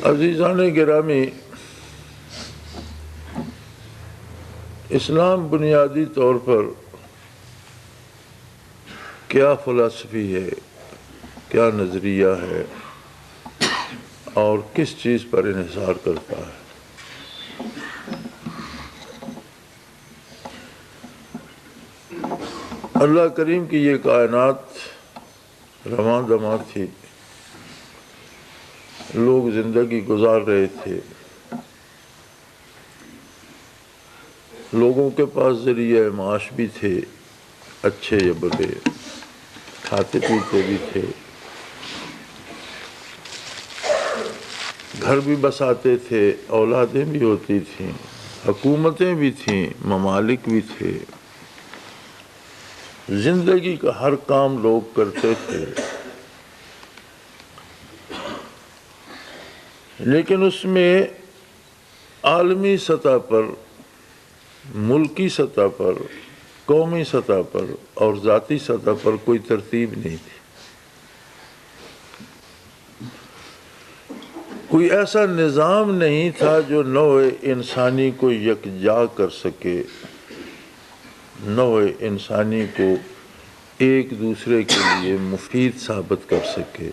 عزیزان گرامی، اسلام بنیادی طور پر کیا فلسفی ہے، کیا نظریہ ہے اور کس چیز پر انحصار کرتا ہے؟ اللہ کریم کی یہ کائنات رواں دواں تھی، لوگ زندگی گزار رہے تھے، لوگوں کے پاس ذریعہ معاش بھی تھے، اچھے یا برے، کھاتے پیتے بھی تھے، گھر بھی بساتے تھے، اولادیں بھی ہوتی تھیں، حکومتیں بھی تھیں، ممالک بھی تھے، زندگی کا ہر کام لوگ کرتے تھے۔ لیکن اس میں عالمی سطح پر، ملکی سطح پر، قومی سطح پر اور ذاتی سطح پر کوئی ترتیب نہیں تھی۔ کوئی ایسا نظام نہیں تھا جو نوع انسانی کو یکجا کر سکے، نوع انسانی کو ایک دوسرے کے لیے مفید ثابت کر سکے۔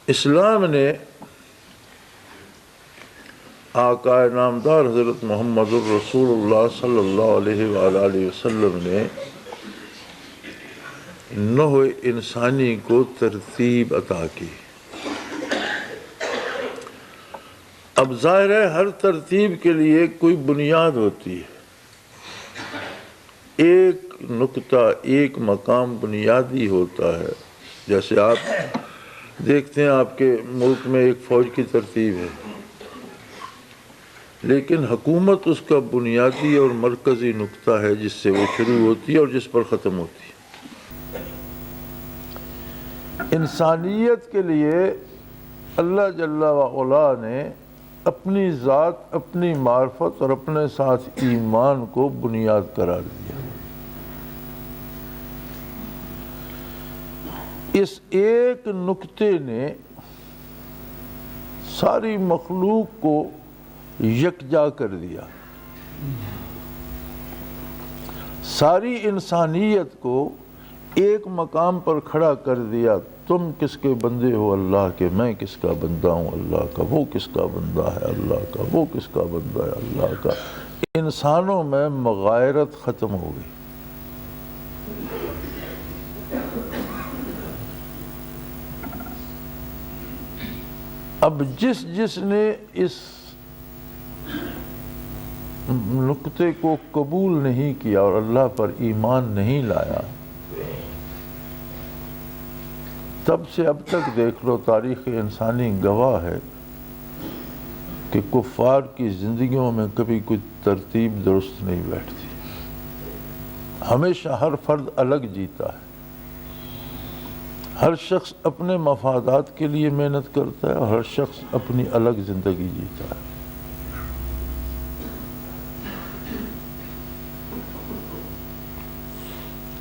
اسلام نے آقا نامدار حضرت محمد الرسول اللہ صلی اللہ علیہ وآلہ وسلم نے نوع انسانی کو ترتیب عطا کی۔ اب ظاہر ہے ہر ترتیب کے لیے کوئی بنیاد ہوتی ہے، ایک نقطہ، ایک مقام بنیادی ہوتا ہے۔ جیسے آپ دیکھتے ہیں آپ کے ملک میں ایک فوج کی ترتیب ہے، لیکن حکومت اس کا بنیادی اور مرکزی نقطہ ہے جس سے وہ شروع ہوتی ہے اور جس پر ختم ہوتی ہے۔ انسانیت کے لیے اللہ جل وعلا نے اپنی ذات، اپنی معرفت اور اپنے ساتھ ایمان کو بنیاد قرار دیا۔ اس ایک نقطے نے ساری مخلوق کو یکجا کر دیا، ساری انسانیت کو ایک مقام پر کھڑا کر دیا۔ تم کس کے بندے ہو؟ اللہ کے۔ میں کس کا بندہ ہوں؟ اللہ کا۔ وہ کس کا بندہ ہے؟ اللہ کا۔ وہ کس کا بندہ ہے؟ اللہ کا۔ انسانوں میں مغایرت ختم ہو گئی۔ اب جس نے اس نقطے کو قبول نہیں کیا اور اللہ پر ایمان نہیں لایا، تب سے اب تک دیکھ لو، تاریخ انسانی گواہ ہے کہ کفار کی زندگیوں میں کبھی کوئی ترتیب درست نہیں بیٹھتی۔ ہمیشہ ہر فرد الگ جیتا ہے، ہر شخص اپنے مفادات کے لیے محنت کرتا ہے اور ہر شخص اپنی الگ زندگی جیتا ہے۔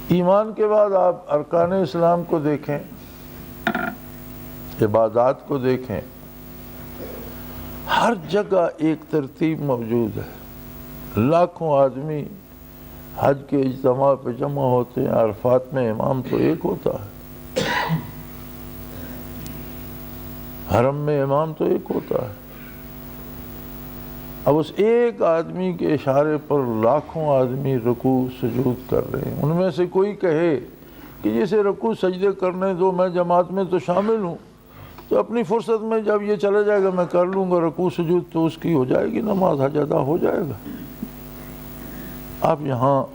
ایمان کے بعد آپ ارکان اسلام کو دیکھیں، عبادات کو دیکھیں، ہر جگہ ایک ترتیب موجود ہے۔ لاکھوں آدمی حج کے اجتماع پہ جمع ہوتے ہیں، عرفات میں امام تو ایک ہوتا ہے، حرم میں امام تو ایک ہوتا ہے۔ اب اس ایک آدمی کے اشارے پر لاکھوں آدمی رکوع سجود کر رہے ہیں۔ ان میں سے کوئی کہے کہ جسے رکوع سجدے کرنے دو، میں جماعت میں تو شامل ہوں، تو اپنی فرصت میں جب یہ چلا جائے گا میں کر لوں گا رکوع سجود، تو اس کی ہو جائے گی نماز، حج ادا ہو جائے گا۔ آپ یہاں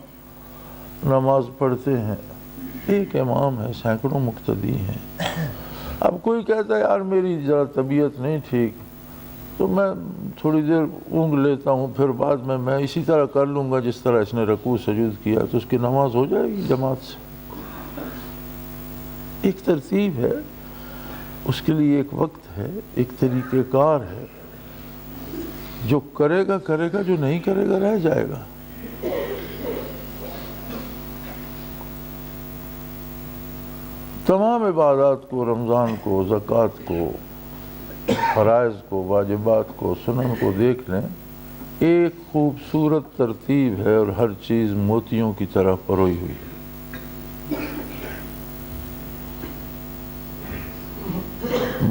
نماز پڑھتے ہیں، ایک امام ہے، سینکڑوں مقتدی ہیں۔ اب کوئی کہتا ہے یار میری ذرا طبیعت نہیں ٹھیک، تو میں تھوڑی دیر اونگ لیتا ہوں، پھر بعد میں اسی طرح کر لوں گا جس طرح اس نے رکوع سجود کیا، تو اس کی نماز ہو جائے گی جماعت سے۔ ایک ترتیب ہے، اس کے لیے ایک وقت ہے، ایک طریقہ کار ہے۔ جو کرے گا کرے گا، جو نہیں کرے گا رہ جائے گا۔ تمام عبادات کو، رمضان کو، زکوٰۃ کو، فرائض کو، واجبات کو، سنن کو دیکھ لیں، ایک خوبصورت ترتیب ہے اور ہر چیز موتیوں کی طرح پروئی ہوئی ہے۔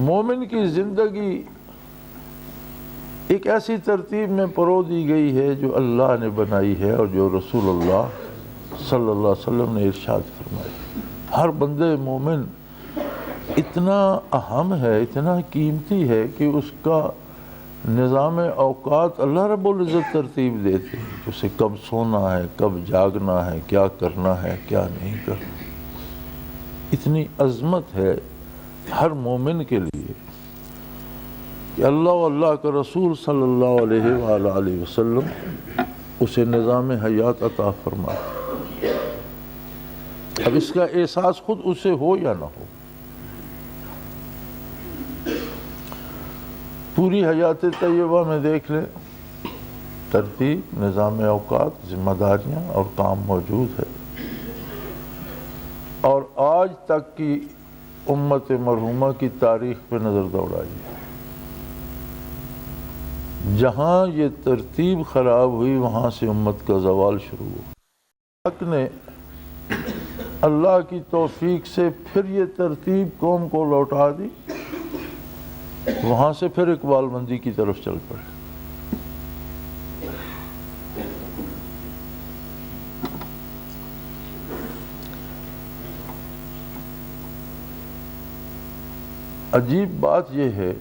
مومن کی زندگی ایک ایسی ترتیب میں پرو دی گئی ہے جو اللہ نے بنائی ہے اور جو رسول اللہ صلی اللہ علیہ وسلم نے ارشاد فرمائی۔ ہر بندے مومن اتنا اہم ہے، اتنا قیمتی ہے کہ اس کا نظام اوقات اللہ رب العزت ترتیب دیتے ہیں، اسے کب سونا ہے، کب جاگنا ہے، کیا کرنا ہے، کیا نہیں کرنا۔ اتنی عظمت ہے ہر مومن کے لیے کہ اللہ و اللہ کا رسول صلی اللہ علیہ وآلہ وسلم اسے نظام حیات عطا فرماتے۔ اب اس کا احساس خود اسے ہو یا نہ ہو، پوری حیات طیبہ میں دیکھ لیں، ترتیب، نظام اوقات، ذمہ داریاں اور کام موجود ہے۔ اور آج تک کی امت مرحومہ کی تاریخ پہ نظر دوڑائیے، جہاں یہ ترتیب خراب ہوئی وہاں سے امت کا زوال شروع ہوا۔ حق نے اللہ کی توفیق سے پھر یہ ترتیب قوم کو لوٹا دی، وہاں سے پھر اقبال مندی کی طرف چل پڑے۔ عجیب بات یہ ہے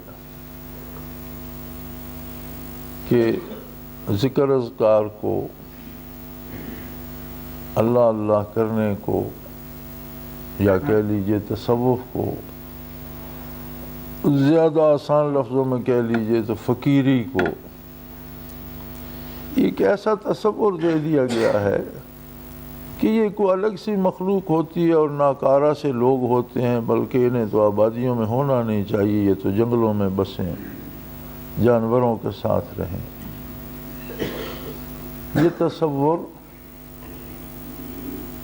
کہ ذکر اذکار کو، اللہ اللہ کرنے کو، یا کہہ لیجئے تصوف کو، زیادہ آسان لفظوں میں کہہ لیجئے تو فقیری کو، ایک ایسا تصور دے دیا گیا ہے کہ یہ کوئی الگ سی مخلوق ہوتی ہے اور ناکارہ سے لوگ ہوتے ہیں، بلکہ انہیں تو آبادیوں میں ہونا نہیں چاہیے، یہ تو جنگلوں میں بسیں، جانوروں کے ساتھ رہیں۔ یہ تصور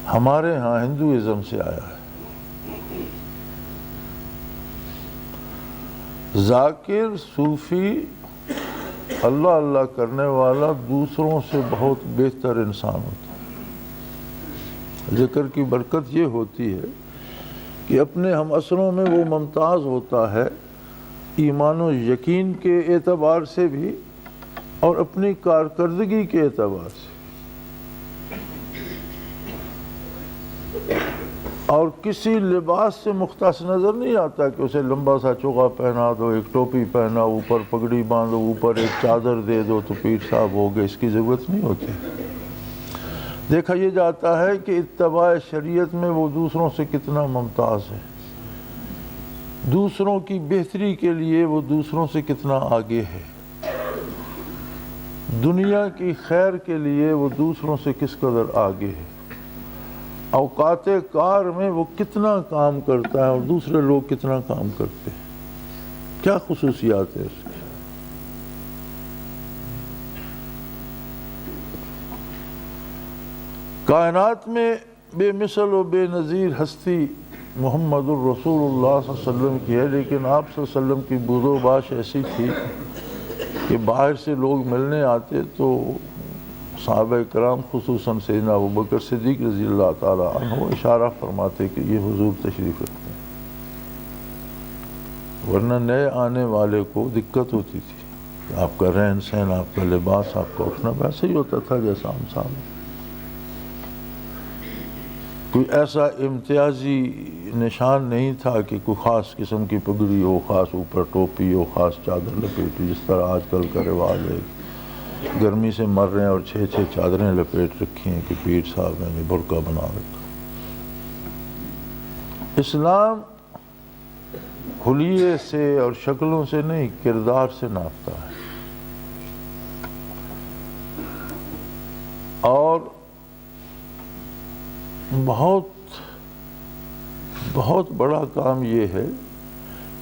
ہمارے ہاں ہندوازم سے آیا ہے۔ ذاکر، صوفی، اللہ اللہ کرنے والا دوسروں سے بہت بہتر انسان ہوتا ہے۔ ذکر کی برکت یہ ہوتی ہے کہ اپنے ہم اثروں میں وہ ممتاز ہوتا ہے، ایمان و یقین کے اعتبار سے بھی اور اپنی کارکردگی کے اعتبار سے، اور کسی لباس سے مختص نظر نہیں آتا کہ اسے لمبا سا چوغا پہنا دو، ایک ٹوپی پہنا، اوپر پگڑی باندھو، اوپر ایک چادر دے دو تو پیر صاحب ہو گئے، اس کی ضرورت نہیں ہوتی۔ دیکھا یہ جاتا ہے کہ اتباع شریعت میں وہ دوسروں سے کتنا ممتاز ہے، دوسروں کی بہتری کے لیے وہ دوسروں سے کتنا آگے ہے، دنیا کی خیر کے لیے وہ دوسروں سے کس قدر آگے ہے، اوقات کار میں وہ کتنا کام کرتا ہے اور دوسرے لوگ کتنا کام کرتے ہیں، کیا خصوصیات ہے اس کی۔ کائنات میں بے مثل و بے نظیر ہستی محمد الرسول اللہ صلی اللہ علیہ وسلم کی ہے، لیکن آپ صلی اللہ علیہ وسلم کی بود و باش ایسی تھی کہ باہر سے لوگ ملنے آتے تو صحابہ کرام خصوصاً سیدنا ابوبکر صدیق رضی اللہ تعالیٰ عنہ اشارہ فرماتے کہ یہ حضور تشریف رکھتے ہیں، ورنہ نئے آنے والے کو دقت ہوتی تھی۔ آپ کا رہن سہن، آپ کا لباس، آپ کا اٹھنا ویسے ہی ہوتا تھا جیسا ہم سامنے، کوئی ایسا امتیازی نشان نہیں تھا کہ کوئی خاص قسم کی پگڑی ہو، خاص اوپر ٹوپی ہو، خاص چادر لپیٹی، جس طرح آج کل کا رواج ہے، گرمی سے مر رہے ہیں اور 6 چادریں لپیٹ رکھی ہیں کہ پیر صاحب نے برقع بنا رکھا۔ اسلام حلیے سے اور شکلوں سے نہیں، کردار سے ناپتا ہے، اور بہت بڑا کام یہ ہے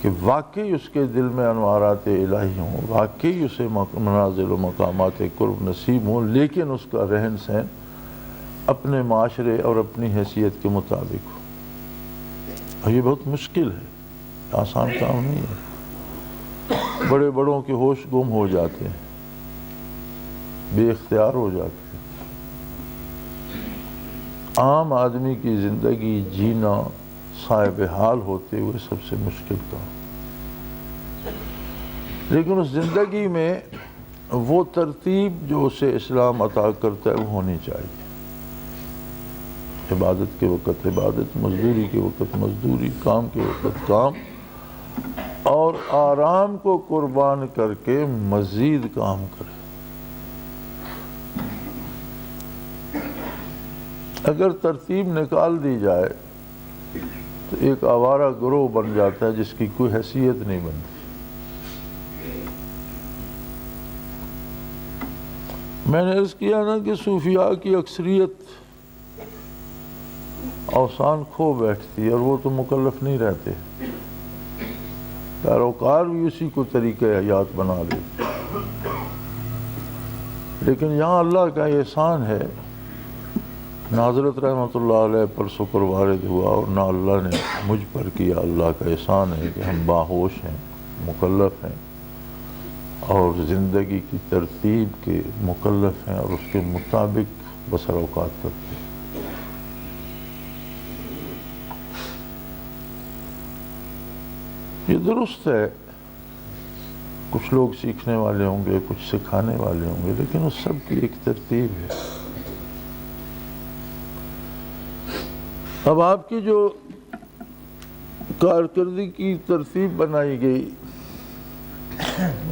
کہ واقعی اس کے دل میں انوارات الہی ہوں، واقعی اسے منازل و مقامات قرب نصیب ہوں، لیکن اس کا رہن سہن اپنے معاشرے اور اپنی حیثیت کے مطابق ہو۔ اور یہ بہت مشکل ہے، آسان کام نہیں ہے۔ بڑے بڑوں کے ہوش گم ہو جاتے ہیں، بے اختیار ہو جاتے ہیں۔ عام آدمی کی زندگی جینا صاحب حال ہوتے ہوئے سب سے مشکل کام، لیکن اس زندگی میں وہ ترتیب جو اسے اسلام عطا کرتا ہے وہ ہونی چاہیے۔ عبادت کے وقت عبادت، مزدوری کے وقت مزدوری، کام کے وقت کام، اور آرام کو قربان کر کے مزید کام کرے۔ اگر ترتیب نکال دی جائے تو ایک آوارہ گروہ بن جاتا ہے جس کی کوئی حیثیت نہیں بنتی۔ میں نے عرض کیا نا کہ صوفیاء کی اکثریت اوسان کھو بیٹھتی ہے اور وہ تو مکلف نہیں رہتے، پیروکار بھی اسی کو طریقہ حیات بنا لے۔ لیکن یہاں اللہ کا احسان ہے، نہ حضرت رحمۃ اللہ علیہ پر سپر وارد ہوا اور نہ اللہ نے مجھ پر کیا۔ اللہ کا احسان ہے کہ ہم باہوش ہیں، مکلف ہیں اور زندگی کی ترتیب کے مکلف ہیں اور اس کے مطابق بسر اوقات کرتے ہیں۔ یہ درست ہے، کچھ لوگ سیکھنے والے ہوں گے، کچھ سکھانے والے ہوں گے، لیکن اس سب کی ایک ترتیب ہے۔ اب آپ کی جو کارکردگی کی ترتیب بنائی گئی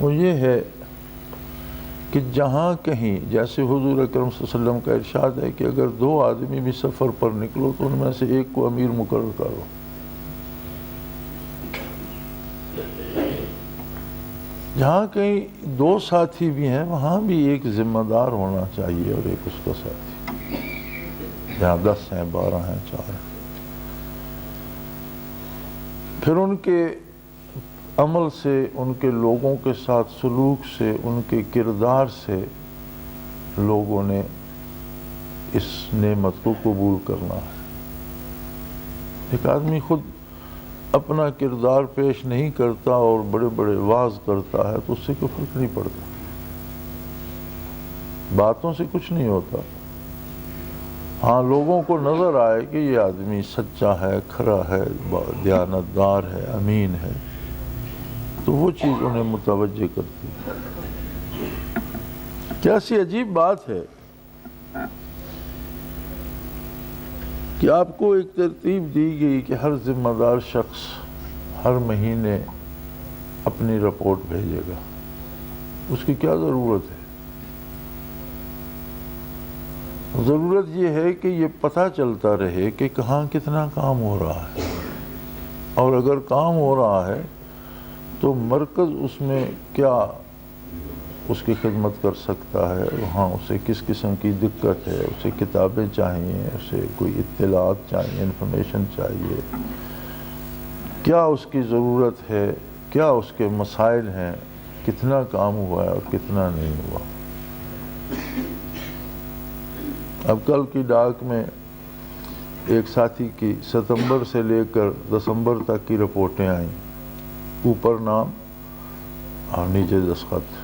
وہ یہ ہے کہ جہاں کہیں، جیسے حضور اکرم صلی اللہ علیہ وسلم کا ارشاد ہے کہ اگر 2 آدمی بھی سفر پر نکلو تو ان میں سے ایک کو امیر مقرر کرو۔ جہاں کہیں 2 ساتھی بھی ہیں وہاں بھی ایک ذمہ دار ہونا چاہیے اور ایک اس کا ساتھی۔ جہاں 10 ہیں، 12 ہیں، 4 ہیں، پھر ان کے عمل سے، ان کے لوگوں کے ساتھ سلوک سے، ان کے کردار سے لوگوں نے اس نعمت کو قبول کرنا ہے۔ ایک آدمی خود اپنا کردار پیش نہیں کرتا اور بڑے بڑے وعظ کرتا ہے تو اس سے کوئی فرق نہیں پڑتا، باتوں سے کچھ نہیں ہوتا۔ ہاں لوگوں کو نظر آئے کہ یہ آدمی سچا ہے، کھرا ہے، دیانتدار ہے، امین ہے، تو وہ چیز انہیں متوجہ کرتی ہے۔ کیسی عجیب بات ہے کہ آپ کو ایک ترتیب دی گئی کہ ہر ذمہ دار شخص ہر مہینے اپنی رپورٹ بھیجے گا۔ اس کی کیا ضرورت ہے؟ ضرورت یہ ہے کہ یہ پتہ چلتا رہے کہ کہاں کتنا کام ہو رہا ہے، اور اگر کام ہو رہا ہے تو مرکز اس میں کیا اس کی خدمت کر سکتا ہے، وہاں اسے کس قسم کی دقت ہے، اسے کتابیں چاہیے، اسے کوئی اطلاعات چاہیے، انفارمیشن چاہیے، کیا اس کی ضرورت ہے، کیا اس کے مسائل ہیں، کتنا کام ہوا ہے اور کتنا نہیں ہوا۔ اب کل کی ڈاک میں ایک ساتھی کی ستمبر سے لے کر دسمبر تک کی رپورٹیں آئیں، اوپر نام اور نیچے دستخط۔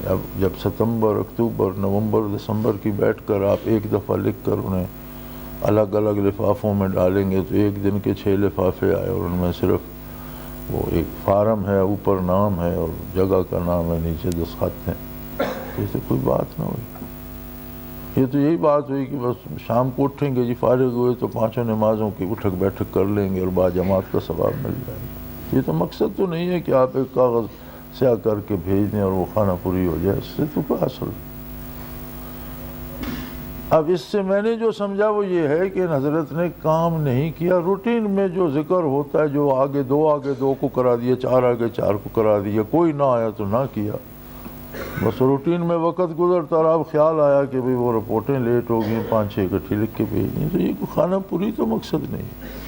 اب جب ستمبر، اکتوبر، نومبر، دسمبر کی بیٹھ کر آپ ایک دفعہ لکھ کر انہیں الگ الگ لفافوں میں ڈالیں گے تو ایک دن کے 6 لفافے آئے اور ان میں صرف وہ ایک فارم ہے، اوپر نام ہے اور جگہ کا نام ہے، نیچے دستخط ہیں۔ یہ تو کوئی بات نہ ہوئی۔ یہ تو یہی بات ہوئی کہ بس شام کو اٹھیں گے جی، فارغ ہوئے تو 5 نمازوں کی اٹھک بیٹھک کر لیں گے اور باجماعت کا ثواب مل جائے گا۔ یہ تو مقصد تو نہیں ہے کہ آپ ایک کاغذ سیاہ کر کے بھیج دیں اور وہ خانہ پوری ہو جائے، اس سے تو کوئی حاصل نہیں۔ اب اس سے میں نے جو سمجھا وہ یہ ہے کہ حضرت نے کام نہیں کیا۔ روٹین میں جو ذکر ہوتا ہے، جو آگے دو کو کرا دیا، 4 آگے 4 کو کرا دیا، کوئی نہ آیا تو نہ کیا، بس روٹین میں وقت گزرتا اور اب خیال آیا کہ بھئی وہ رپورٹیں لیٹ ہو گئیں، 5-6 اکٹھی لکھ کے بھیج دیں، تو یہ کوئی خانہ پوری تو مقصد نہیں ہے۔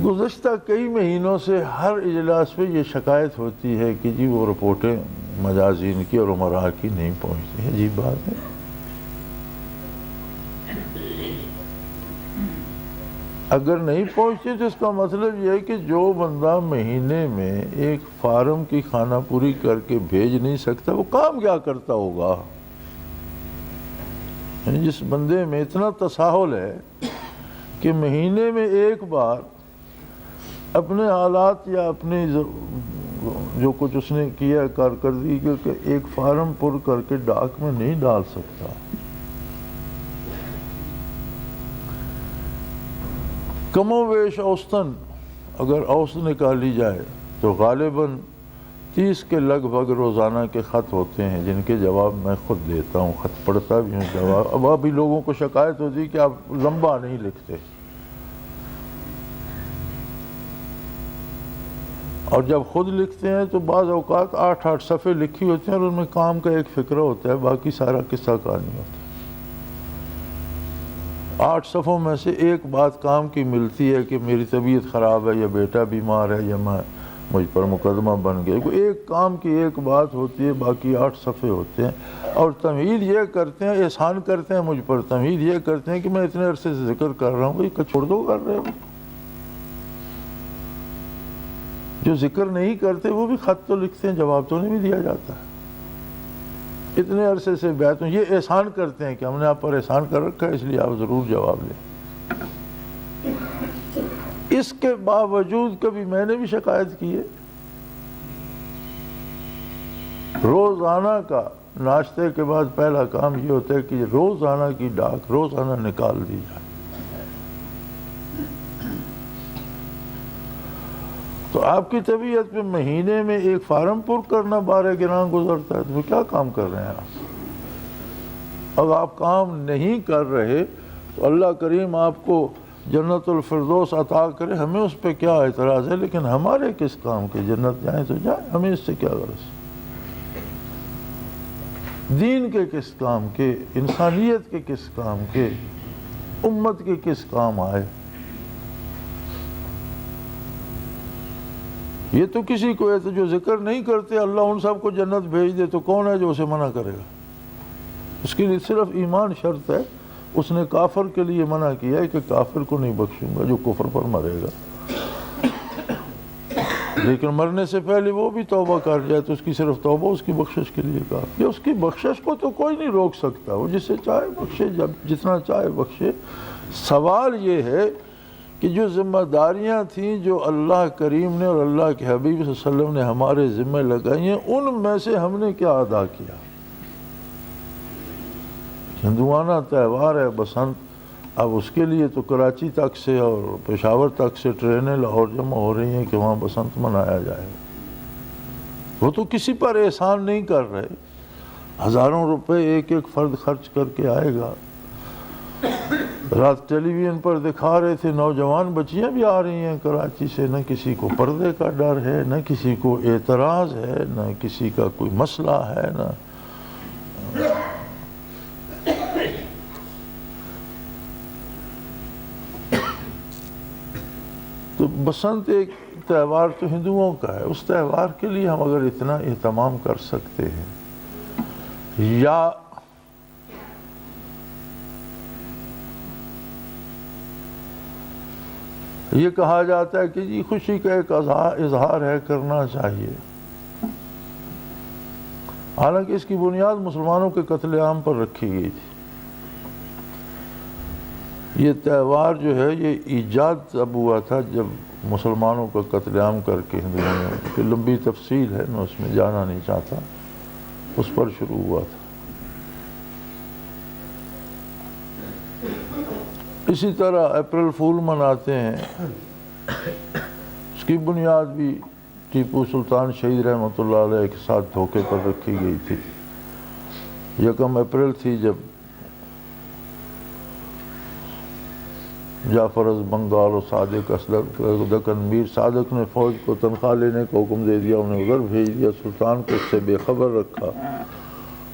گزشتہ کئی مہینوں سے ہر اجلاس پہ یہ شکایت ہوتی ہے کہ جی وہ رپورٹیں مجازین کی اور امراء کی نہیں پہنچتی ہیں۔ عجیب بات ہے، اگر نہیں پہنچتے تو اس کا مطلب یہ ہے کہ جو بندہ مہینے میں ایک فارم کی خانہ پوری کر کے بھیج نہیں سکتا وہ کام کیا کرتا ہوگا؟ یعنی جس بندے میں اتنا تساہل ہے کہ مہینے میں ایک بار اپنے حالات یا اپنی جو کچھ اس نے کیا کارکردگی کہ ایک فارم پر کر کے ڈاک میں نہیں ڈال سکتا، کم و بیش اوسطاً اگر اوسط نکالی جائے تو غالباً 30 کے لگ بھگ روزانہ کے خط ہوتے ہیں جن کے جواب میں خود دیتا ہوں، خط پڑھتا بھی ہوں جواب۔ اب ابھی لوگوں کو شکایت ہوتی ہے کہ آپ لمبا نہیں لکھتے، اور جب خود لکھتے ہیں تو بعض اوقات 8 صفحے لکھی ہوتے ہیں اور ان میں کام کا ایک فقرہ ہوتا ہے، باقی سارا قصہ کہانی ہوتا ہے۔ 8 صفحوں میں سے ایک بات کام کی ملتی ہے کہ میری طبیعت خراب ہے یا بیٹا بیمار ہے یا مجھ پر مقدمہ بن گیا، ایک کام کی ایک بات ہوتی ہے، باقی 8 صفحے ہوتے ہیں، اور تمہید یہ کرتے ہیں، احسان کرتے ہیں مجھ پر، تمہید یہ کرتے ہیں کہ میں اتنے عرصے سے ذکر کر رہا ہوں، چھوڑ دو کر رہے ہو۔ جو ذکر نہیں کرتے وہ بھی خط تو لکھتے ہیں، جواب تو نہیں بھی دیا جاتا ہے۔ اتنے عرصے سے بیعت ہوں، یہ احسان کرتے ہیں کہ ہم نے آپ پر احسان کر رکھا ہے اس لیے آپ ضرور جواب لیں۔ اس کے باوجود کبھی میں نے بھی شکایت کی ہے، روزانہ کا ناشتے کے بعد پہلا کام یہ ہوتا ہے کہ روزانہ کی ڈاک روزانہ نکال دی جائے۔ تو آپ کی طبیعت پہ مہینے میں ایک فارم پر کرنا بارہ گراں گزرتا ہے، تو وہ کیا کام کر رہے ہیں آپ؟ اگر آپ کام نہیں کر رہے تو اللہ کریم آپ کو جنت الفردوس عطا کرے، ہمیں اس پہ کیا اعتراض ہے، لیکن ہمارے کس کام کے؟ جنت جائیں تو جائیں، ہمیں اس سے کیا غرض؟ دین کے کس کام کے، انسانیت کے کس کام کے، امت کے کس کام آئے؟ یہ تو کسی کو ہے تو جو ذکر نہیں کرتے اللہ ان سب کو جنت بھیج دے تو کون ہے جو اسے منع کرے گا؟ اس کے لیے صرف ایمان شرط ہے۔ اس نے کافر کے لیے منع کیا ہے کہ کافر کو نہیں بخشوں گا جو کفر پر مرے گا، لیکن مرنے سے پہلے وہ بھی توبہ کر جائے تو اس کی صرف توبہ اس کی بخشش کے لیے کافی ہے۔ اس کی بخشش کو تو کوئی نہیں روک سکتا، وہ جسے چاہے بخشے، جب جتنا چاہے بخشے۔ سوال یہ ہے کہ جو ذمہ داریاں تھیں جو اللہ کریم نے اور اللہ کے حبیب صلی اللہ علیہ وسلم نے ہمارے ذمہ لگائی ہیں، ان میں سے ہم نے کیا ادا کیا؟ ہندوانہ تہوار ہے بسنت، اب اس کے لیے تو کراچی تک سے اور پشاور تک سے ٹرینیں لاہور جمع ہو رہی ہیں کہ وہاں بسنت منایا جائے۔ وہ تو کسی پر احسان نہیں کر رہے، ہزاروں روپے ایک ایک فرد خرچ کر کے آئے گا۔ رات ٹیلی ویژن پر دکھا رہے تھے نوجوان بچیاں بھی آ رہی ہیں کراچی سے، نہ کسی کو پردے کا ڈر ہے، نہ کسی کو اعتراض ہے، نہ کسی کا کوئی مسئلہ ہے، نہ تو بسنت ایک تہوار تو ہندوؤں کا ہے، اس تہوار کے لیے ہم اگر اتنا اہتمام کر سکتے ہیں، یا یہ کہا جاتا ہے کہ جی خوشی کا ایک اظہار ہے، کرنا چاہیے، حالانکہ اس کی بنیاد مسلمانوں کے قتل عام پر رکھی گئی تھی۔ یہ تہوار جو ہے یہ ایجاد تب ہوا تھا جب مسلمانوں کا قتل عام کر کے ہندوؤں نے، کہ لمبی تفصیل ہے میں اس میں جانا نہیں چاہتا، اس پر شروع ہوا تھا۔ اسی طرح اپریل فول مناتے ہیں، اس کی بنیاد بھی ٹیپو سلطان شہید رحمۃ اللہ علیہ کے ساتھ دھوکے پر رکھی گئی تھی۔ 1 اپریل تھی جب جعفر از بنگال اور صادق دکن میر صادق نے فوج کو تنخواہ لینے کا حکم دے دیا، انہیں ادھر بھیج دیا، سلطان کو اس سے بے خبر رکھا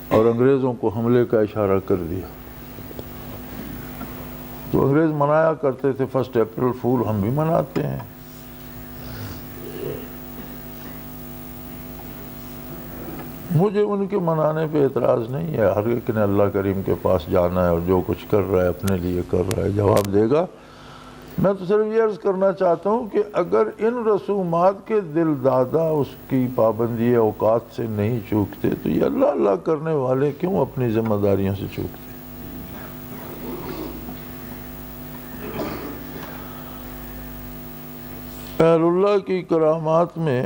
اور انگریزوں کو حملے کا اشارہ کر دیا۔ تو انگریز منایا کرتے تھے 1 اپریل فول، ہم بھی مناتے ہیں۔ مجھے ان کے منانے پہ اعتراض نہیں ہے، ہر ایک نے اللہ کریم کے پاس جانا ہے اور جو کچھ کر رہا ہے اپنے لیے کر رہا ہے، جواب دے گا۔ میں تو صرف یہ عرض کرنا چاہتا ہوں کہ اگر ان رسومات کے دل دادا اس کی پابندی اوقات سے نہیں چوکتے تو یہ اللہ اللہ کرنے والے کیوں اپنی ذمہ داریوں سے چوکتے؟ اہل اللہ کی کرامات میں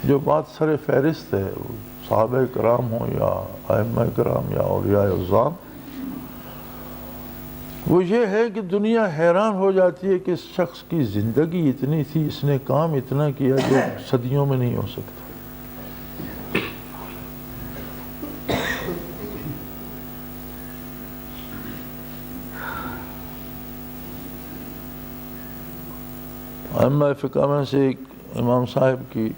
جو بات سر فہرست ہے، وہ صحابہ کرام ہوں یا ائمہ کرام یا اولیاء اعظام، وہ یہ ہے کہ دنیا حیران ہو جاتی ہے کہ اس شخص کی زندگی اتنی تھی، اس نے کام اتنا کیا جو صدیوں میں نہیں ہو سکتا۔ ائمہ فقہ میں سے ایک امام صاحب کی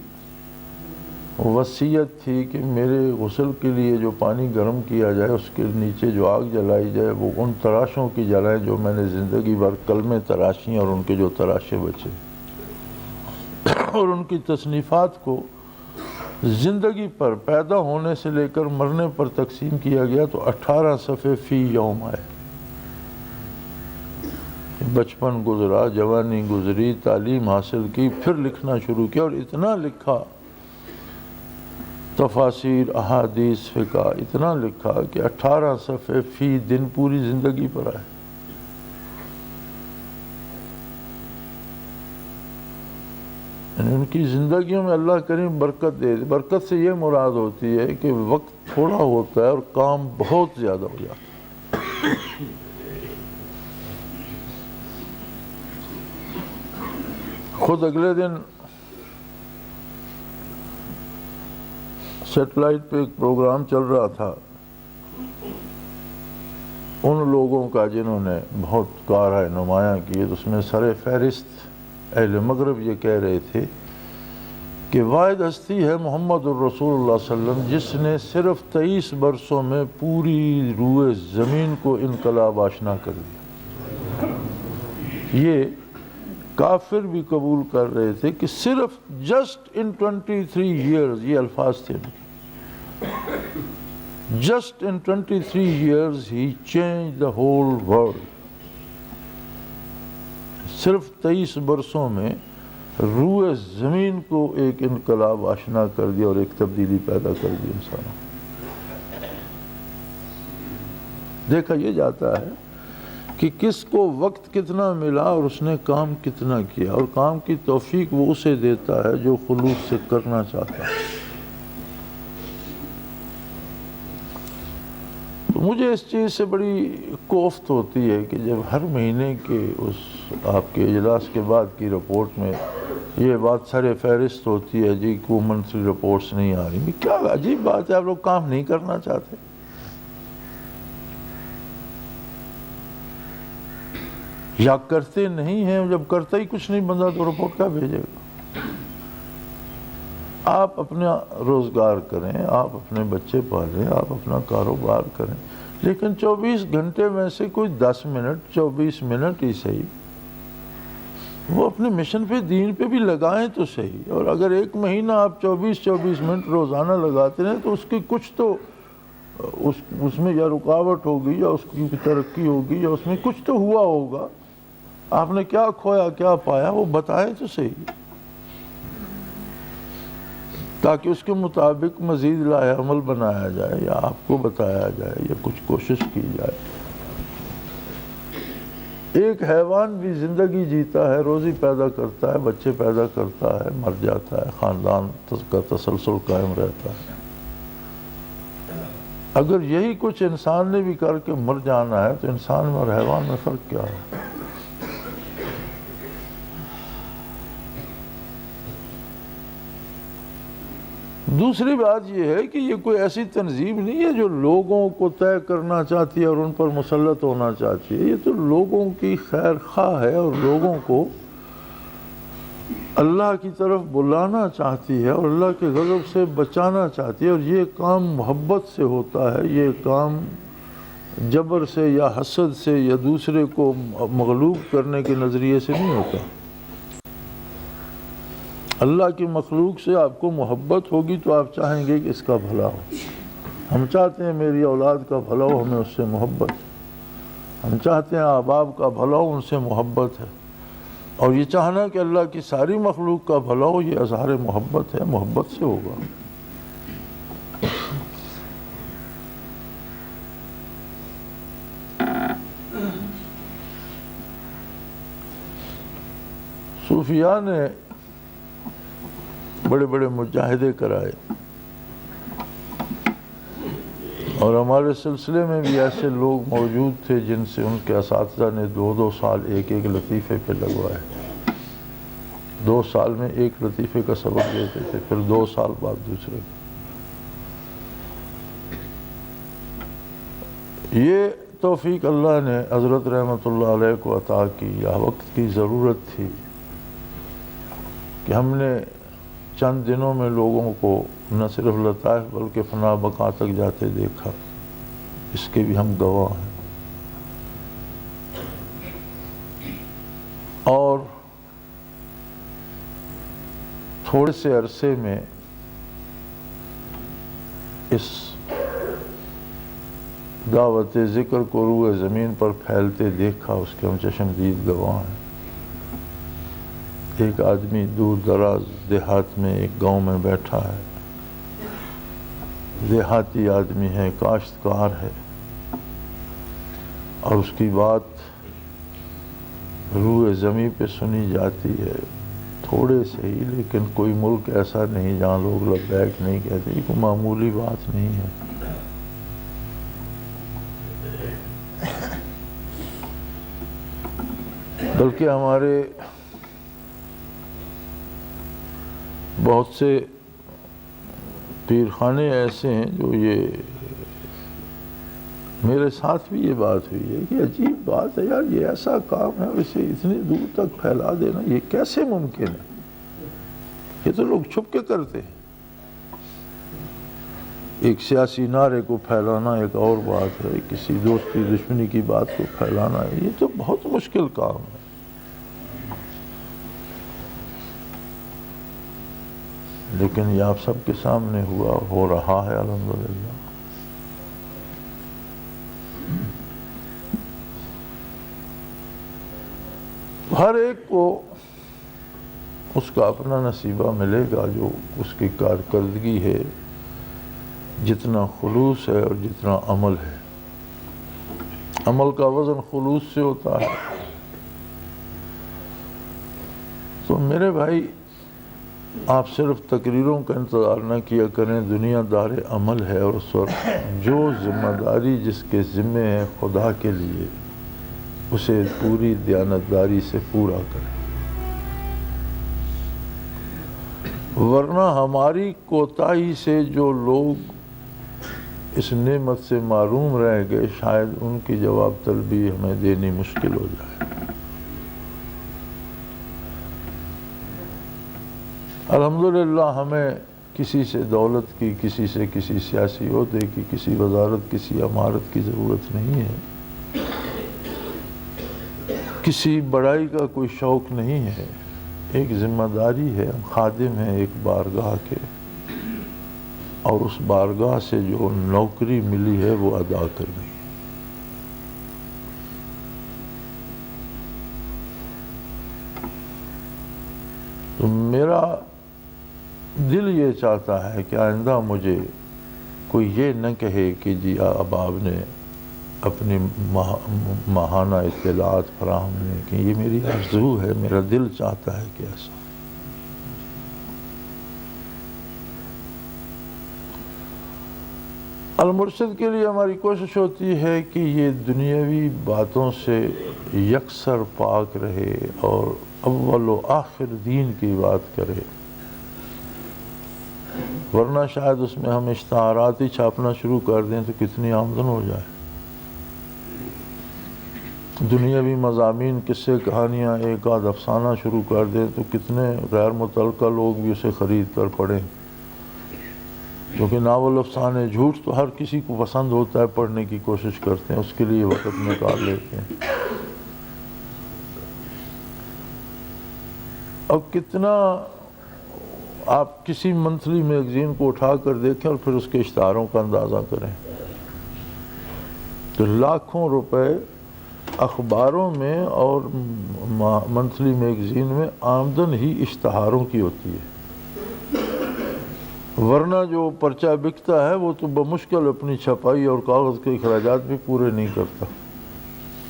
وصیت تھی کہ میرے غسل کے لیے جو پانی گرم کیا جائے اس کے نیچے جو آگ جلائی جائے وہ ان تراشوں کی جلائیں جو میں نے زندگی بھر کلمے تراشی اور ان کے جو تراشے بچے، اور ان کی تصنیفات کو زندگی پر پیدا ہونے سے لے کر مرنے پر تقسیم کیا گیا تو 18 صفحے فی یوم آئے۔ بچپن گزرا، جوانی گزری، تعلیم حاصل کی، پھر لکھنا شروع کیا اور اتنا لکھا، تفاسیر، احادیث، فقہ، اتنا لکھا کہ 18 صفحے فی دن پوری زندگی پر آئے۔ یعنی ان کی زندگیوں میں اللہ کریم برکت دے دے۔ برکت سے یہ مراد ہوتی ہے کہ وقت تھوڑا ہوتا ہے اور کام بہت زیادہ ہو جاتا ہے۔ خود اگلے دن سیٹلائٹ پہ ایک پروگرام چل رہا تھا ان لوگوں کا جنہوں نے بہت کارۂ نمایاں کی، تو اس میں سر فہرست اہل مغرب یہ کہہ رہے تھے کہ واحد ہستی ہے محمد الرسول اللہ صلی اللہ علیہ وسلم جس نے صرف 23 برسوں میں پوری روئے زمین کو انقلاب آشنا کر دیا۔ یہ کافر بھی قبول کر رہے تھے کہ صرف جسٹ ان 23 years، یہ الفاظ تھے، just in 23 years he changed the whole world۔ صرف 23 برسوں میں روئے زمین کو ایک انقلاب آشنا کر دیا اور ایک تبدیلی پیدا کر دی انسانوں۔ دیکھا یہ جاتا ہے کہ کس کو وقت کتنا ملا اور اس نے کام کتنا کیا، اور کام کی توفیق وہ اسے دیتا ہے جو خلوص سے کرنا چاہتا ہے۔ تو مجھے اس چیز سے بڑی کوفت ہوتی ہے کہ جب ہر مہینے کے اس آپ کے اجلاس کے بعد کی رپورٹ میں یہ بات سر فہرست ہوتی ہے، جی کو منتھلی رپورٹس نہیں آ رہی۔ کیا عجیب بات ہے، آپ لوگ کام نہیں کرنا چاہتے؟ یا کرتے نہیں ہیں؟ جب کرتا ہی کچھ نہیں بندہ تو رپورٹ کیا بھیجے گا؟ آپ اپنا روزگار کریں، آپ اپنے بچے پالیں، آپ اپنا کاروبار کریں، لیکن 24 گھنٹے میں سے کوئی 10 منٹ 24 منٹ ہی صحیح وہ اپنے مشن پہ دین پہ بھی لگائیں تو صحیح۔ اور اگر ایک مہینہ آپ 24 منٹ روزانہ لگاتے رہیں تو اس کی کچھ تو اس میں یا رکاوٹ ہوگی یا اس کی ترقی ہوگی یا اس میں کچھ تو ہوا ہوگا۔ آپ نے کیا کھویا کیا پایا وہ بتائیں تو صحیح، تاکہ اس کے مطابق مزید لائحہ عمل بنایا جائے یا آپ کو بتایا جائے یا کچھ کوشش کی جائے۔ ایک حیوان بھی زندگی جیتا ہے، روزی پیدا کرتا ہے، بچے پیدا کرتا ہے، مر جاتا ہے، خاندان کا تسلسل قائم رہتا ہے۔ اگر یہی کچھ انسان نے بھی کر کے مر جانا ہے تو انسان میں اور حیوان میں فرق کیا ہے؟ دوسری بات یہ ہے کہ یہ کوئی ایسی تنظیم نہیں ہے جو لوگوں کو طے کرنا چاہتی ہے اور ان پر مسلط ہونا چاہتی ہے۔ یہ تو لوگوں کی خیر خواہ ہے اور لوگوں کو اللہ کی طرف بلانا چاہتی ہے اور اللہ کے غضب سے بچانا چاہتی ہے، اور یہ کام محبت سے ہوتا ہے، یہ کام جبر سے یا حسد سے یا دوسرے کو مغلوب کرنے کے نظریے سے نہیں ہوتا۔ اللہ کی مخلوق سے آپ کو محبت ہوگی تو آپ چاہیں گے کہ اس کا بھلا ہو۔ ہم چاہتے ہیں میری اولاد کا بھلا ہو، ہمیں اس سے محبت۔ ہم چاہتے ہیں احباب کا بھلا ہو، ان سے محبت ہے، اور یہ چاہنا کہ اللہ کی ساری مخلوق کا بھلا ہو، یہ اظہار محبت ہے، محبت سے ہوگا۔ صوفیاء نے بڑے بڑے مجاہدے کرائے، اور ہمارے سلسلے میں بھی ایسے لوگ موجود تھے جن سے ان کے اساتذہ نے 2 سال ایک لطیفے پہ لگوائے۔ 2 سال میں ایک لطیفے کا سبق دیتے تھے، پھر 2 سال بعد دوسرے۔ یہ توفیق اللہ نے حضرت رحمۃ اللہ علیہ کو عطا کی، یا وقت کی ضرورت تھی کہ ہم نے چند دنوں میں لوگوں کو نہ صرف لطائف بلکہ فنا بقا تک جاتے دیکھا، اس کے بھی ہم گواہ ہیں۔ اور تھوڑے سے عرصے میں اس دعوت ذکر کو روئے زمین پر پھیلتے دیکھا، اس کے ہم چشمدید گواہ ہیں۔ ایک آدمی دور دراز دیہات میں ایک گاؤں میں بیٹھا ہے، دیہاتی آدمی ہے، کاشتکار ہے، اور اس کی بات روئے زمین پہ سنی جاتی ہے، تھوڑے سے ہی، لیکن کوئی ملک ایسا نہیں جہاں لوگ لبیک نہیں کہتے، یہ کوئی معمولی بات نہیں ہے۔ بلکہ ہمارے بہت سے پیر خانے ایسے ہیں جو یہ، میرے ساتھ بھی یہ بات ہوئی ہے کہ عجیب بات ہے یار، یہ ایسا کام ہے، اسے اتنی دور تک پھیلا دینا یہ کیسے ممکن ہے؟ یہ تو لوگ چھپ کے کرتے ہیں۔ ایک سیاسی نعرے کو پھیلانا ایک اور بات ہے، کسی دوستی دشمنی کی بات کو پھیلانا ہے، یہ تو بہت مشکل کام ہے۔ لیکن یہ آپ سب کے سامنے ہوا اور ہو رہا ہے الحمدللہ۔ ہر ایک کو اس کا اپنا نصیبہ ملے گا جو اس کی کارکردگی ہے، جتنا خلوص ہے اور جتنا عمل ہے۔ عمل کا وزن خلوص سے ہوتا ہے۔ تو میرے بھائی، آپ صرف تقریروں کا انتظار نہ کیا کریں، دنیا دار عمل ہے، اور اس وقت جو ذمہ داری جس کے ذمے ہے خدا کے لیے، اسے پوری دیانتداری سے پورا کریں، ورنہ ہماری کوتاہی سے جو لوگ اس نعمت سے محروم رہ گئے، شاید ان کی جواب طلبی ہمیں دینی مشکل ہو جائے۔ الحمدللہ ہمیں کسی سے دولت کی، کسی سے کسی سیاسی عہدے کی، کسی وزارت، کسی عمارت کی ضرورت نہیں ہے، کسی بڑائی کا کوئی شوق نہیں ہے۔ ایک ذمہ داری ہے، ہم خادم ہیں ایک بارگاہ کے، اور اس بارگاہ سے جو نوکری ملی ہے وہ ادا کرنی ہے۔ تو میرا دل یہ چاہتا ہے کہ آئندہ مجھے کوئی یہ نہ کہے کہ جی احباب نے اپنی ماہانہ اطلاعات فراہم نہیں کی، یہ میری آرزو ہے، میرا دل چاہتا ہے کہ ایسا۔ المرشد کے لیے ہماری کوشش ہوتی ہے کہ یہ دنیاوی باتوں سے یکسر پاک رہے اور اول و آخر دین کی بات کرے، ورنہ شاید اس میں ہم اشتہارات ہی چھاپنا شروع کر دیں تو کتنی آمدن ہو جائے۔ دنیاوی مضامین، قصے، کہانیاں، ایک آدھ افسانہ شروع کر دیں تو کتنے غیر متعلقہ لوگ بھی اسے خرید کر پڑھیں، کیونکہ ناول، افسانے، جھوٹ تو ہر کسی کو پسند ہوتا ہے، پڑھنے کی کوشش کرتے ہیں، اس کے لیے وقت نکال لیتے ہیں۔ اب کتنا آپ کسی منتھلی میگزین کو اٹھا کر دیکھیں اور پھر اس کے اشتہاروں کا اندازہ کریں، تو لاکھوں روپے اخباروں میں اور منتھلی میگزین میں آمدن ہی اشتہاروں کی ہوتی ہے، ورنہ جو پرچہ بکتا ہے وہ تو بمشکل اپنی چھپائی اور کاغذ کے اخراجات بھی پورے نہیں کرتا۔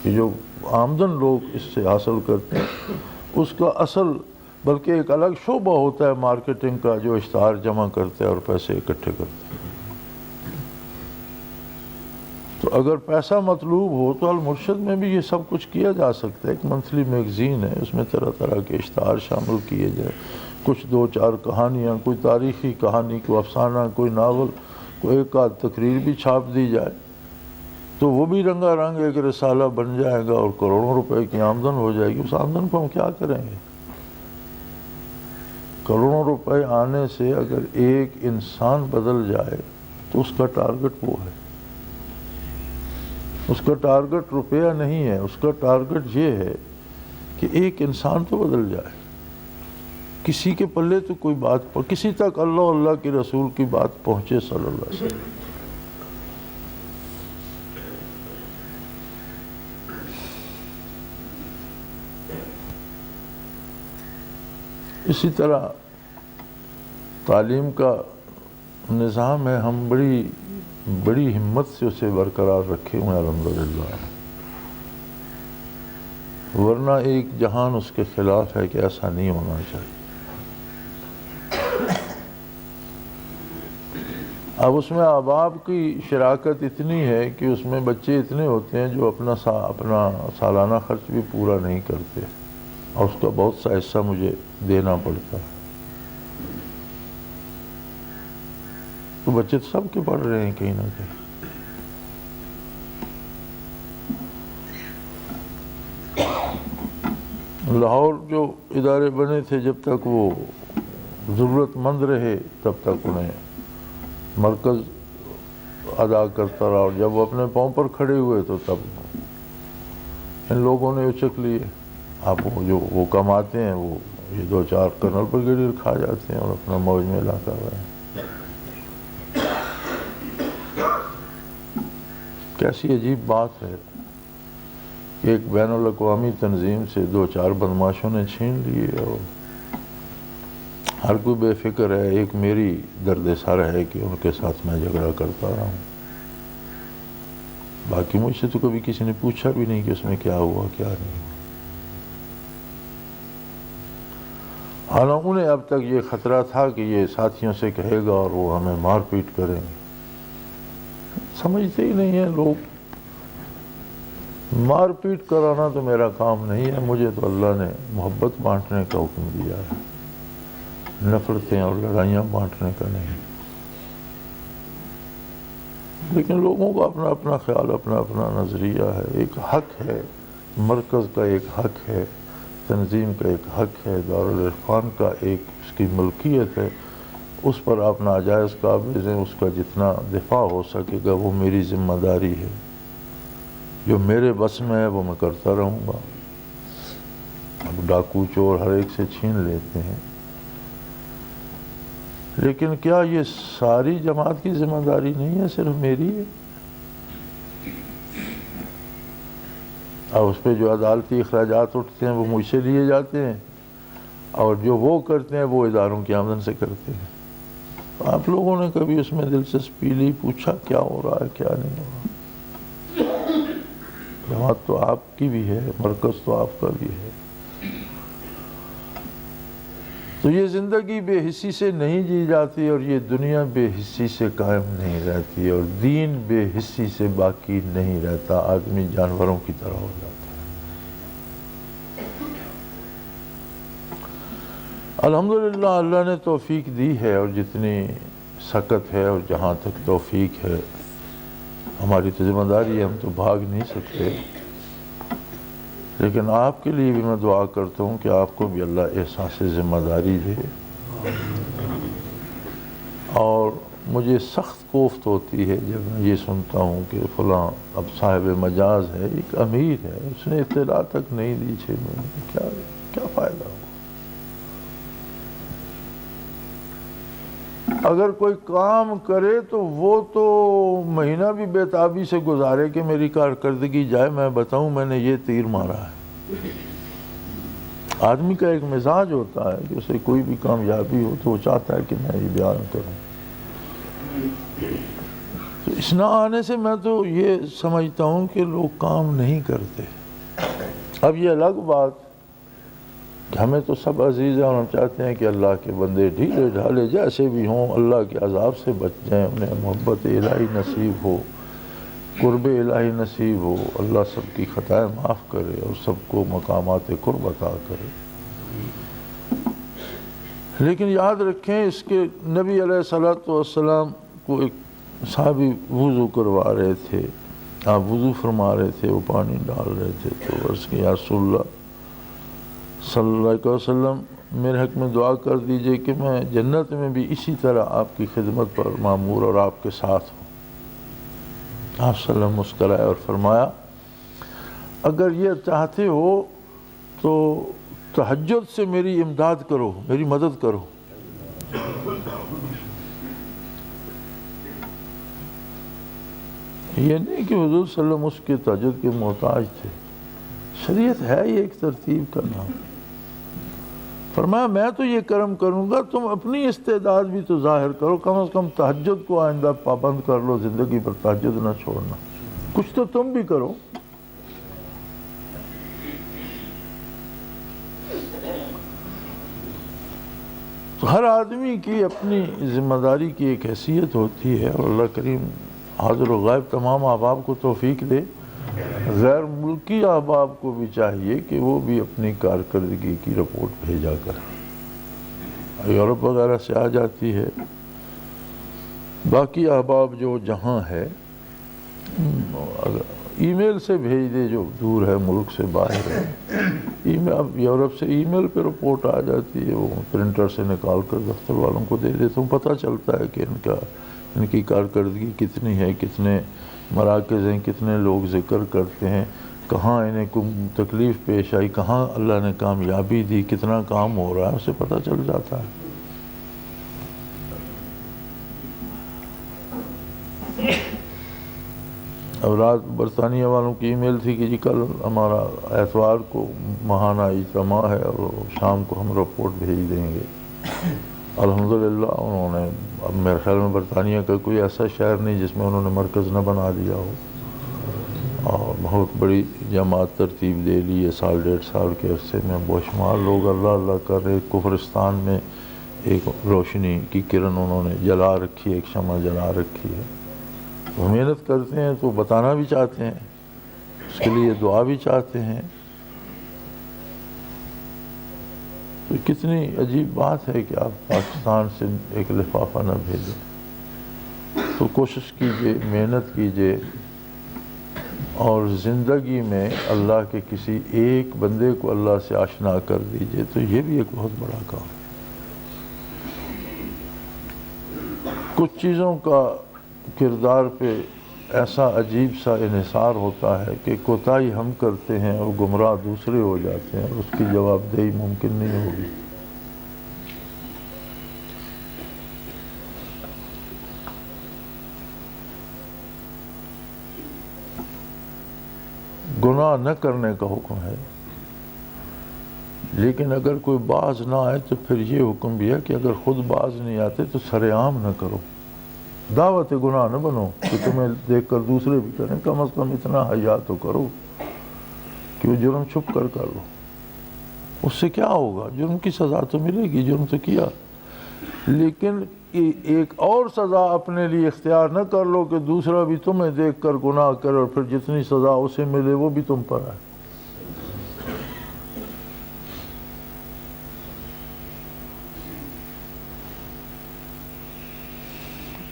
کہ جو آمدن لوگ اس سے حاصل کرتے ہیں اس کا اصل بلکہ ایک الگ شعبہ ہوتا ہے مارکیٹنگ کا، جو اشتہار جمع کرتے ہیں اور پیسے اکٹھے کرتے ہیں۔ تو اگر پیسہ مطلوب ہو تو المرشد میں بھی یہ سب کچھ کیا جا سکتا ہے۔ ایک منتھلی میگزین ہے، اس میں طرح طرح کے اشتہار شامل کیے جائے، کچھ 2-4 کہانیاں، کوئی تاریخی کہانی، کوئی افسانہ، کوئی ناول، کوئی ایک آدھ تقریر بھی چھاپ دی جائے تو وہ بھی رنگا رنگ ایک رسالہ بن جائے گا اور کروڑوں روپے کی آمدن ہو جائے گی۔ اس آمدن کو ہم کیا کریں گے؟ کروڑوں روپے آنے سے اگر ایک انسان بدل جائے تو اس کا ٹارگٹ وہ ہے۔ اس کا ٹارگٹ روپیہ نہیں ہے، اس کا ٹارگٹ یہ ہے کہ ایک انسان تو بدل جائے، کسی کے پلے تو کوئی بات کسی تک اللہ کے رسول کی بات پہنچے صلی اللہ علیہ وسلم۔ اسی طرح تعلیم کا نظام ہے، ہم بڑی ہمت سے اسے برقرار رکھے ہوئے ہیں الحمدللہ، ورنہ ایک جہان اس کے خلاف ہے کہ ایسا نہیں ہونا چاہیے۔ اب اس میں احباب کی شراکت اتنی ہے کہ اس میں بچے اتنے ہوتے ہیں جو اپنا سالانہ خرچ بھی پورا نہیں کرتے اور اس کا بہت سا حصہ مجھے دینا پڑتا ہے۔ تو بچے تو سب کے پڑھ رہے ہیں کہیں نہ کہیں۔ لاہور جو ادارے بنے تھے جب تک وہ ضرورت مند رہے تب تک انہیں مرکز ادا کرتا رہا، اور جب وہ اپنے پاؤں پر کھڑے ہوئے تو تب ان لوگوں نے اچک لیے۔ اب جو وہ کماتے ہیں وہ یہ 2-4 کرنل بریگیڈیئر کھا جاتے ہیں اور اپنا موج میں لا کر رہے ہیں۔ کیسی عجیب بات ہے کہ ایک بین الاقوامی تنظیم سے 2-4 بدماشوں نے چھین لیے اور ہر کوئی بے فکر ہے۔ ایک میری درد سر ہے کہ ان کے ساتھ میں جھگڑا کرتا رہا ہوں، باقی مجھ سے تو کبھی کسی نے پوچھا بھی نہیں کہ اس میں کیا ہوا کیا نہیں ہوا۔ حالانکہ انہیں اب تک یہ خطرہ تھا کہ یہ ساتھیوں سے کہے گا اور وہ ہمیں مار پیٹ کریں گے۔ سمجھتے ہی نہیں ہیں لوگ، مار پیٹ کرانا تو میرا کام نہیں ہے، مجھے تو اللہ نے محبت بانٹنے کا حکم دیا ہے، نفرتیں اور لڑائیاں بانٹنے کا نہیں۔ لیکن لوگوں کا اپنا اپنا خیال، اپنا اپنا نظریہ ہے۔ ایک حق ہے، مرکز کا ایک حق ہے، تنظیم کا ایک حق ہے، دارالعرفان کا ایک اس کی ملکیت ہے، اس پر آپ ناجائز قابض ہیں، اس کا جتنا دفاع ہو سکے گا وہ میری ذمہ داری ہے، جو میرے بس میں ہے وہ میں کرتا رہوں گا۔ اب ڈاکو چور ہر ایک سے چھین لیتے ہیں، لیکن کیا یہ ساری جماعت کی ذمہ داری نہیں ہے، صرف میری ہے؟ اور اس پہ جو عدالتی اخراجات اٹھتے ہیں وہ مجھ سے لیے جاتے ہیں، اور جو وہ کرتے ہیں وہ اداروں کی آمدن سے کرتے ہیں۔ آپ لوگوں نے کبھی اس میں دلچسپی لی، پوچھا کیا ہو رہا ہے کیا نہیں ہو رہا؟ جماعت تو آپ کی بھی ہے، مرکز تو آپ کا بھی ہے۔ تو یہ زندگی بے حسی سے نہیں جی جاتی، اور یہ دنیا بے حسی سے قائم نہیں رہتی، اور دین بے حسی سے باقی نہیں رہتا، آدمی جانوروں کی طرح ہو جاتا ہے۔ الحمدللہ اللہ نے توفیق دی ہے، اور جتنی سکت ہے اور جہاں تک توفیق ہے ہماری تو ذمہ داری ہے، ہم تو بھاگ نہیں سکتے۔ لیکن آپ کے لیے بھی میں دعا کرتا ہوں کہ آپ کو بھی اللہ احساس ذمہ داری دے۔ اور مجھے سخت کوفت ہوتی ہے جب میں یہ سنتا ہوں کہ فلاں اب صاحب مجاز ہے، ایک امیر ہے، اس نے اطلاع تک نہیں دی 6 مہینے، کیا فائدہ ہو؟ اگر کوئی کام کرے تو وہ تو مہینہ بھی بےتابی سے گزارے کہ میری کارکردگی جائے، میں بتاؤں میں نے یہ تیر مارا ہے۔ آدمی کا ایک مزاج ہوتا ہے کہ اسے کوئی بھی کامیابی ہو تو وہ چاہتا ہے کہ میں یہ بیان کروں۔ تو اس نہ آنے سے میں تو یہ سمجھتا ہوں کہ لوگ کام نہیں کرتے۔ اب یہ الگ بات کہ ہمیں تو سب عزیز ہیں اور ہم چاہتے ہیں کہ اللہ کے بندے ڈھیلے ڈھالے جیسے بھی ہوں اللہ کے عذاب سے بچ جائیں، انہیں محبت الہی نصیب ہو، قرب الہی نصیب ہو، اللہ سب کی خطائیں معاف کرے اور سب کو مقامات قرب عطا کرے۔ لیکن یاد رکھیں اس کے نبی علیہ الصلوۃ والسلام کو ایک صحابی وضو کروا رہے تھے، آپ وضو فرما رہے تھے، وہ پانی ڈال رہے تھے، تو عرض کیا یا رسول اللہ صلی اللہ علیہ وسلم میرے حق میں دعا کر دیجئے کہ میں جنت میں بھی اسی طرح آپ کی خدمت پر معمور اور آپ کے ساتھ ہوں۔ آپ صلی اللہ علیہ وسلم مسکرائے اور فرمایا اگر یہ چاہتے ہو تو تہجد سے میری امداد کرو، میری مدد کرو۔ یہ نہیں کہ حضور صلی اللہ علیہ وسلم اس کے تہجد کے محتاج تھے، شریعت ہے یہ ایک ترتیب کا نام۔ فرمایا میں تو یہ کرم کروں گا، تم اپنی استعداد بھی تو ظاہر کرو، کم از کم تہجد کو آئندہ پابند کر لو، زندگی پر تہجد نہ چھوڑنا، کچھ تو تم بھی کرو۔ تو ہر آدمی کی اپنی ذمہ داری کی ایک حیثیت ہوتی ہے اور اللہ کریم حاضر و غائب تمام احباب کو توفیق دے۔ غیر ملکی احباب کو بھی چاہیے کہ وہ بھی اپنی کارکردگی کی رپورٹ بھیجا کریں۔ یورپ وغیرہ سے آ جاتی ہے، باقی احباب جو جہاں ہے ای میل سے بھیج دے، جو دور ہے ملک سے باہر ہے، اب یورپ سے ای میل پہ رپورٹ آ جاتی ہے، وہ پرنٹر سے نکال کر دفتر والوں کو دے دے تو پتہ چلتا ہے کہ ان کی کارکردگی کتنی ہے، کتنے مراکز ہیں، کتنے لوگ ذکر کرتے ہیں، کہاں انہیں کوئی تکلیف پیش آئی، کہاں اللہ نے کامیابی دی، کتنا کام ہو رہا ہے، اسے پتہ چل جاتا ہے۔ اب رات برطانیہ والوں کی ای میل تھی کہ جی کل ہمارا اتوار کو ماہانہ اجتماع ہے اور شام کو ہم رپورٹ بھیج دیں گے۔ الحمدللہ انہوں نے، اب میرے خیال میں برطانیہ کا کوئی ایسا شہر نہیں جس میں انہوں نے مرکز نہ بنا دیا ہو، اور بہت بڑی جماعت ترتیب دے لی ہے، سال ڈیڑھ سال کے عرصے میں بے شمار لوگ اللہ اللہ کر رہے۔ کفرستان میں ایک روشنی کی کرن انہوں نے جلا رکھی ہے، ایک شمع جلا رکھی ہے۔ وہ محنت کرتے ہیں تو بتانا بھی چاہتے ہیں، اس کے لیے دعا بھی چاہتے ہیں۔ تو کتنی عجیب بات ہے کہ آپ پاکستان سے ایک لفافہ نہ بھیجیں۔ تو کوشش کیجئے، محنت کیجئے اور زندگی میں اللہ کے کسی ایک بندے کو اللہ سے آشنا کر دیجئے، تو یہ بھی ایک بہت بڑا کام ہے۔ کچھ چیزوں کا کردار پہ ایسا عجیب سا انحصار ہوتا ہے کہ کوتاہی ہم کرتے ہیں اور گمراہ دوسرے ہو جاتے ہیں، اور اس کی جواب دہی ممکن نہیں ہوگی۔ گناہ نہ کرنے کا حکم ہے، لیکن اگر کوئی باز نہ آئے تو پھر یہ حکم بھی ہے کہ اگر خود باز نہیں آتے تو سر عام نہ کرو، دعوت گناہ نہ بنو کہ تمہیں دیکھ کر دوسرے بھی کریں، کم از کم اتنا حیا تو کرو کہ وہ جرم چھپ کر کر لو۔ اس سے کیا ہوگا؟ جرم کی سزا تو ملے گی، جرم تو کیا، لیکن ایک اور سزا اپنے لیے اختیار نہ کر لو کہ دوسرا بھی تمہیں دیکھ کر گناہ کرے اور پھر جتنی سزا اسے ملے وہ بھی تم پر آئے۔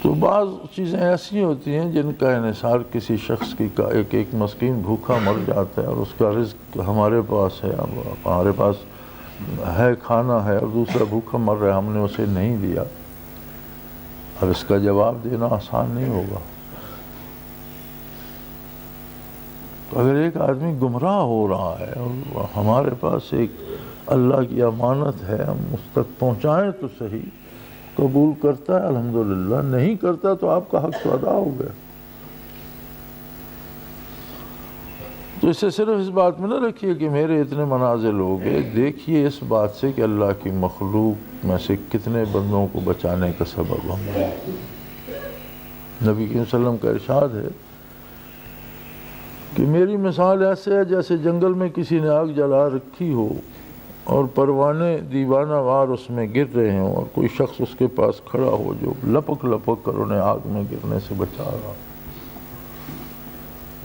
تو بعض چیزیں ایسی ہوتی ہیں جن کا انحصار کسی شخص کی کا ایک مسکین بھوکا مر جاتا ہے اور اس کا رزق ہمارے پاس ہے، ہمارے پاس ہے، کھانا ہے، اور دوسرا بھوکا مر رہا ہے، ہم نے اسے نہیں دیا۔ اب اس کا جواب دینا آسان نہیں ہوگا۔ تو اگر ایک آدمی گمراہ ہو رہا ہے اور ہمارے پاس ایک اللہ کی امانت ہے، ہم اس تک پہنچائیں تو صحیح، قبول کرتا ہے الحمدللہ، نہیں کرتا تو آپ کا حق تو ادا ہو گیا۔ تو اسے صرف اس بات میں نہ رکھیے کہ میرے اتنے منازل ہو گئے، دیکھیے اس بات سے کہ اللہ کی مخلوق میں سے کتنے بندوں کو بچانے کا سبب ہم ہیں۔ نبی صلی اللہ علیہ وسلم کا ارشاد ہے کہ میری مثال ایسے ہے جیسے جنگل میں کسی نے آگ جلا رکھی ہو اور پروانے دیوانہ وار اس میں گر رہے ہوں، اور کوئی شخص اس کے پاس کھڑا ہو جو لپک لپک کر انہیں آگ میں گرنے سے بچا رہا۔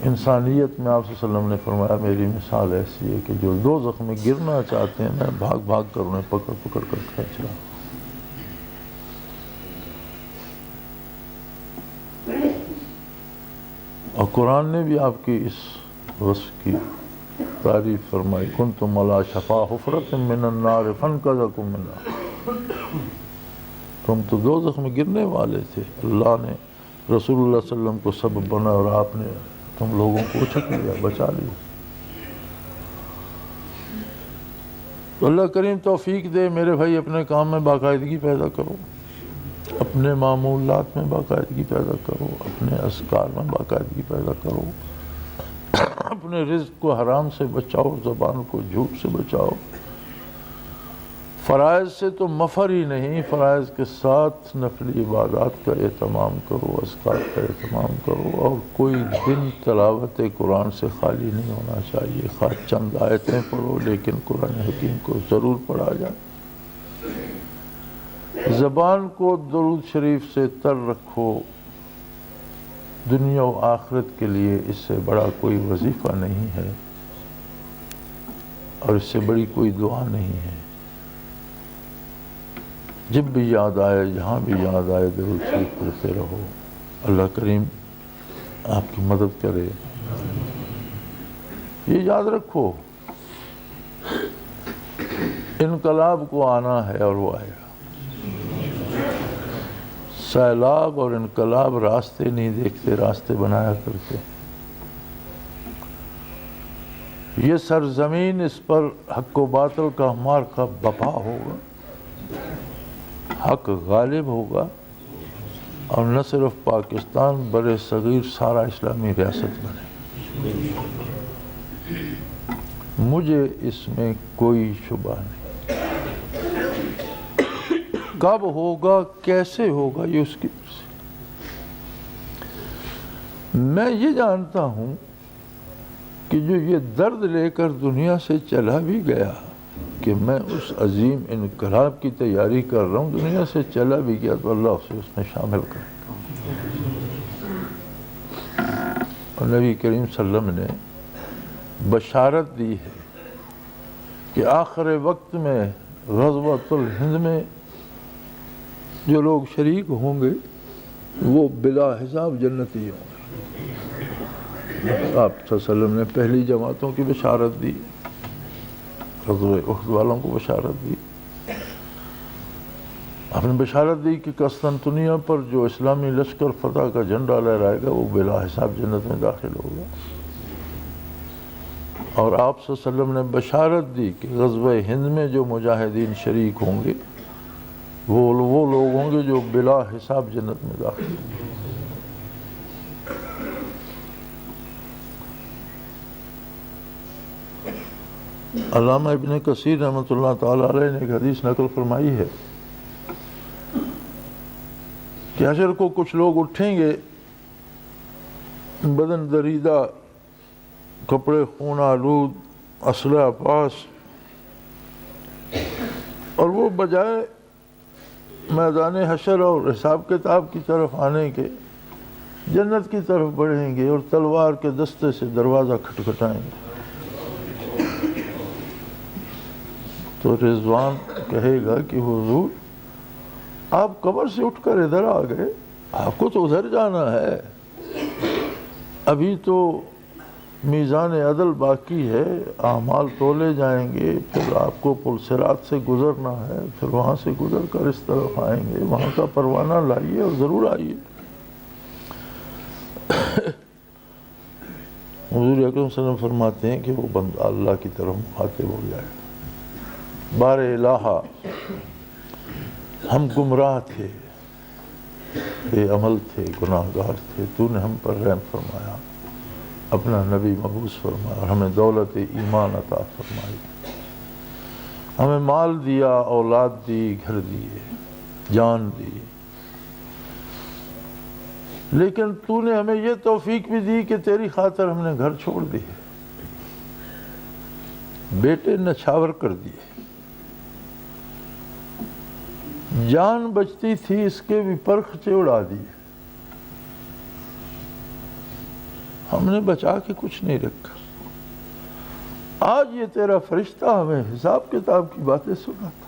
انسانیت میں آپ صلی اللہ علیہ وسلم نے فرمایا میری مثال ایسی ہے کہ جو دوزخ میں گرنا چاہتے ہیں، میں بھاگ بھاگ کر انہیں پکڑ پکڑ کر کھینچ رہا ہوں۔ اور قرآن نے بھی آپ کی اس وصف کی تعریف فرمائی، کنتم علی شفا حفرۃ من النار فانقذکم منہا، تم تو دوزخ میں گرنے والے تھے، اللہ نے رسول اللہ صلی اللہ علیہ وسلم کو سبب بنا اور آپ نے تم لوگوں کو اچھک لیا، بچا لیا۔ تو اللہ کریم توفیق دے میرے بھائی، اپنے کام میں باقاعدگی پیدا کرو، اپنے معمولات میں باقاعدگی پیدا کرو، اپنے اذکار میں باقاعدگی پیدا کرو، اپنے رزق کو حرام سے بچاؤ، زبان کو جھوٹ سے بچاؤ۔ فرائض سے تو مفر ہی نہیں، فرائض کے ساتھ نفلی عبادات کا اہتمام کرو، اذکار کا اہتمام کرو، اور کوئی دن تلاوت قرآن سے خالی نہیں ہونا چاہیے، خواہ چند آیتیں پڑھو لیکن قرآن حکیم کو ضرور پڑھا جائے۔ زبان کو درود شریف سے تر رکھو، دنیا و آخرت کے لیے اس سے بڑا کوئی وظیفہ نہیں ہے اور اس سے بڑی کوئی دعا نہیں ہے۔ جب بھی یاد آئے، جہاں بھی یاد آئے، درود شریف پڑھتے رہو، اللہ کریم آپ کی مدد کرے۔ یہ یاد رکھو، انقلاب کو آنا ہے اور وہ آئے گا۔ سیلاب اور انقلاب راستے نہیں دیکھتے، راستے بنایا کرتے۔ یہ سرزمین، اس پر حق و باطل کا معرکہ بپا ہوگا، حق غالب ہوگا، اور نہ صرف پاکستان، بر صغیر سارا اسلامی ریاست بنے، مجھے اس میں کوئی شبہ نہیں۔ کب ہوگا، کیسے ہوگا، یہ اس کی مرضی۔ میں یہ جانتا ہوں کہ جو یہ درد لے کر دنیا سے چلا بھی گیا کہ میں اس عظیم انقلاب کی تیاری کر رہا ہوں، دنیا سے چلا بھی گیا تو اللہ اسے اس میں شامل کرے گا۔ اور نبی کریم صلی اللہ علیہ وسلم نے بشارت دی ہے کہ آخر وقت میں غزوۃ الہند میں جو لوگ شریک ہوں گے وہ بلا حساب جنتی ہوں گے۔ آپ صلی اللہ علیہ وسلم نے پہلی جماعتوں کی بشارت دی، غزوہ احد والوں کو بشارت دی۔ آپ نے بشارت دی کہ قسطنطنیہ پر جو اسلامی لشکر فتح کا جھنڈا لہرائے گا وہ بلا حساب جنت میں داخل ہوگا۔ اور آپ صلی اللہ علیہ وسلم نے بشارت دی کہ غزوہ ہند میں جو مجاہدین شریک ہوں گے وہ لوگ ہوں گے جو بلا حساب جنت میں داخل ہوں گے۔ علامہ ابن کثیر رحمۃ اللہ تعالیٰ علیہ نے ایک حدیث نقل فرمائی ہے کہ حشر کو کچھ لوگ اٹھیں گے، بدن دریدہ، کپڑے خون آلود، اسلحہ پاس، اور وہ بجائے میدان حشر اور حساب کتاب کی طرف آنے کے جنت کی طرف بڑھیں گے اور تلوار کے دستے سے دروازہ کھٹکھٹائیں گے۔ تو رضوان کہے گا کہ حضور آپ قبر سے اٹھ کر ادھر آ گئے، آپ کو تو ادھر جانا ہے، ابھی تو میزان عدل باقی ہے، اعمال تولے جائیں گے، پھر آپ کو پل صراط سے گزرنا ہے، پھر وہاں سے گزر کر اس طرف آئیں گے، وہاں کا پروانہ لائیے اور ضرور آئیے۔ حضور اکرم صلی اللہ علیہ وسلم فرماتے ہیں کہ وہ بندہ اللہ کی طرف مخاطب ہو جائے، بار الہا ہم گمراہ تھے، بے عمل تھے، گناہ گار تھے، تو نے ہم پر رحم فرمایا، اپنا نبی مبعوث فرمایا اور ہمیں دولت ایمان عطا فرمائی، ہمیں مال دیا، اولاد دی، گھر دیے، جان دی، لیکن تو نے ہمیں یہ توفیق بھی دی کہ تیری خاطر ہم نے گھر چھوڑ دیے، بیٹے نچھاور کر دیے، جان بچتی تھی اس کے بھی پر خرچے اڑا دیے، ہم نے بچا کے کچھ نہیں رکھا۔ آج یہ تیرا فرشتہ ہمیں حساب کتاب کی باتیں سناتا،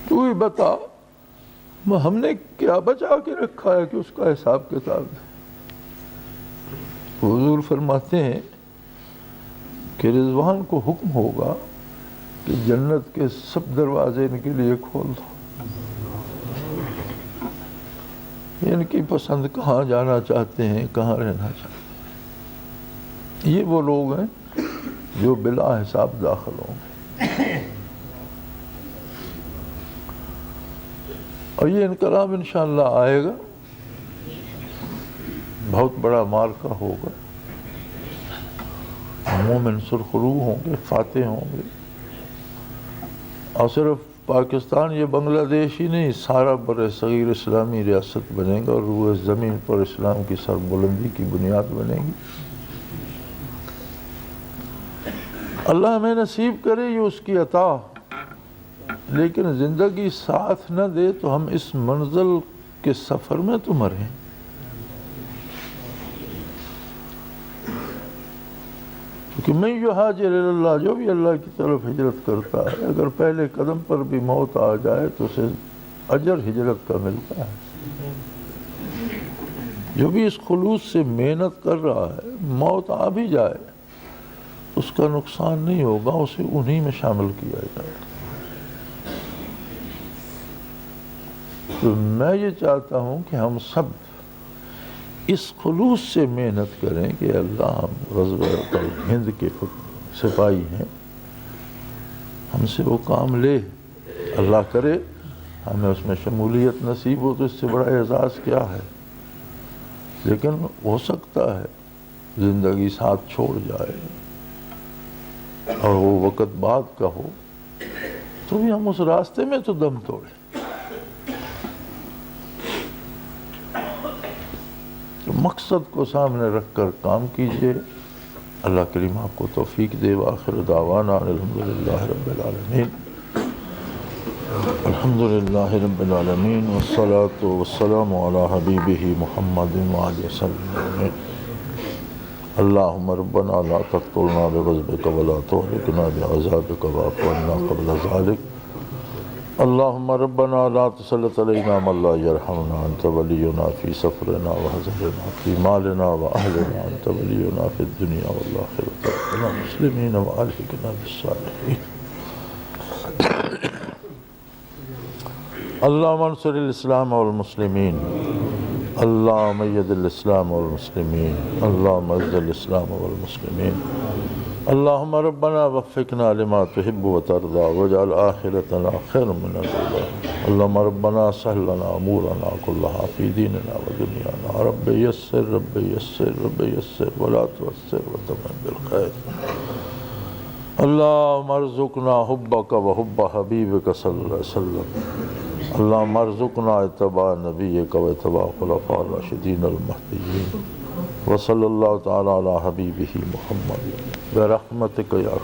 تو ہی بتا ہم نے کیا بچا کے رکھا ہے کہ اس کا حساب کتاب ہے۔ حضور فرماتے ہیں کہ رضوان کو حکم ہوگا کہ جنت کے سب دروازے ان کے لیے کھول دو، ان کی پسند کہاں جانا چاہتے ہیں، کہاں رہنا چاہتے ہیں۔ یہ وہ لوگ ہیں جو بلا حساب داخل ہوں گے، اور یہ انقلاب انشاءاللہ آئے گا، بہت بڑا مارکہ ہوگا، مومن سرخرو ہوں گے، فاتح ہوں گے، اور صرف پاکستان یہ بنگلہ دیش ہی نہیں، سارا بر صغیر اسلامی ریاست بنے گا اور روئے زمین پر اسلام کی سربلندی کی بنیاد بنے گی۔ اللہ ہمیں نصیب کرے، یہ اس کی عطا، لیکن زندگی ساتھ نہ دے تو ہم اس منزل کے سفر میں تو مریں۔ کہ میں یہاجر اللہ، جو بھی اللہ کی طرف ہجرت کرتا ہے، اگر پہلے قدم پر بھی موت آ جائے تو اسے اجر ہجرت کا ملتا ہے۔ جو بھی اس خلوص سے محنت کر رہا ہے، موت آ بھی جائے اس کا نقصان نہیں ہوگا، اسے انہی میں شامل کیا جائے گا۔ تو میں یہ چاہتا ہوں کہ ہم سب اس خلوص سے محنت کریں کہ اللہ ہم غزوہ ہند کے سپاہی ہیں، ہم سے وہ کام لے، اللہ کرے ہمیں اس میں شمولیت نصیب ہو تو اس سے بڑا اعزاز کیا ہے۔ لیکن ہو سکتا ہے زندگی ساتھ چھوڑ جائے اور وہ وقت بعد کا ہو تو بھی ہم اس راستے میں تو دم توڑیں۔ تو مقصد کو سامنے رکھ کر کام کیجئے۔ اللہ کریم آپ کو توفیق دے۔ وآخر دعوانا الحمدللہ رب العالمین، الحمدللہ رب العالمین، والصلاة والسلام علی حبیبہ محمد وآلہ وسلم۔ اللہم ربنا لا تقتلنا بغضبک ولا تہلکنا بعذابک واعف عنا قبل ذلک۔ اللہم ربنا لا تسلط علینا من لا یرحمنا، انت ولینا فی سفرنا وحضرنا فی مالنا واہلنا، انت ولینا فی الدنیا والآخرۃ، توفنا مسلمین والحقنا بالصالحین۔ اللہم انصر الاسلام والمسلمین، اللہم اید الاسلام والمسلمین، اللہم اعز الاسلام والمسلمین۔ اللہم ربنا وفقنا لما تحب وترضى واجعل آخرتنا خیر من الأولى۔ اللہم ربنا سهل لنا امورنا كلها في ديننا ودنيانا، رب يسر رب يسر رب يسر ولا تعسر وتمم بالخير۔ اللہم ارزقنا حبك وحب حبيبك صلی اللہ علیہ وسلم۔ اللہم ارزقنا اتباع نبیك واتباع خلفاء الراشدین المہدیین، وصلی اللہ تعالی علی حبیبہ محمد برحمتک یا